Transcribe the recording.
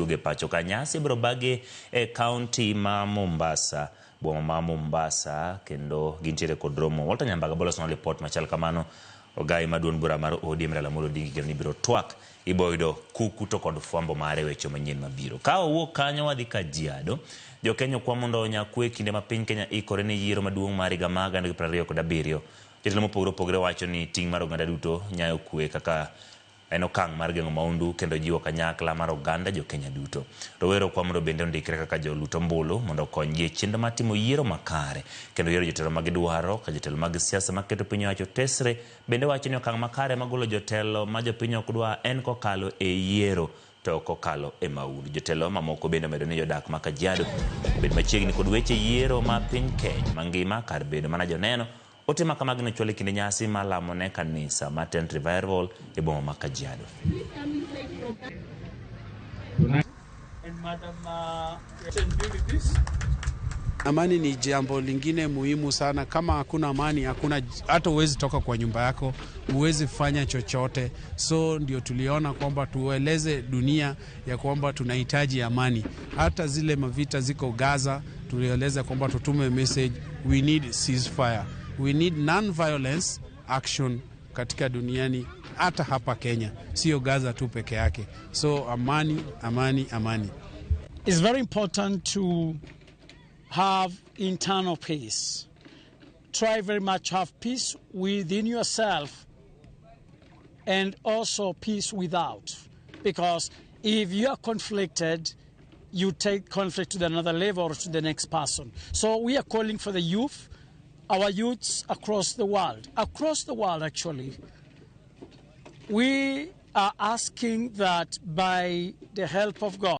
tuge pacho ka. Nyasi biro bagi e kaunti ma Mombasa, boma ma Mombasa, kendo gintiere kod romo. Walter Nyambaga bolos no report machal kamano. Ogai maduon bura mar ODM Raila Amolo Odinga ni biro twak iboydo kuku to kod fwambo mare wecho manyien mabiro. Ka owuok kanyo wadhi Kajiado. Jo Kenya kwa mondo nyakwe kinde ma piny Kenya ikore ne yiero maduong' mar higa mag 2027. Jotelo mopogore wacho ni ting' mar oganda duto nyayo kwe kaka en okang' mar geng'o maundu kendo jiwo kanyakla mar oganda jo Kenya duto. Rowero kwa mondo bende ondikre kaka joluto ombulu mondo okonygi e chenro mar timo yiero makare kendo yiero jotelo mag dwaro ka jotelo mag siasa maketo piny owacho tesre bende wacho ni okang' makare magolo jotelo ma jopiny ok dwa en kokalo e yiero to kokalo e maundu. Jotelo mamoko bende medo ni jodak ma Kajiado bed machiegni kod weche yiero ma piny Kenya mangima kar bedo mana joneno Otema kamagno chwale kinde nyasi malamo ne kanisa ma Tent Revival e boma ma Kajiado. Amani ni jambo lingine muhimu sana. Kama hakuna amani, hakuna hata uwezi toka kwa nyumba yako, uwezi fanya chochote. So ndio tuliona kwamba tueleze dunia ya kwamba tunahitaji amani. Hata zile mavita ziko Gaza, tulieleza kwamba tutume message, we need ceasefire. We need non-violence action katika duniani, hata hapa Kenya. Sio Gaza tu peke yake. So amani, amani, amani. It's very important to have internal peace. Try very much to have peace within yourself and also peace without. Because if you are conflicted, you take conflict to another level or to the next person. So we are calling for the youth, our youths across the world actually. We are asking that by the help of God,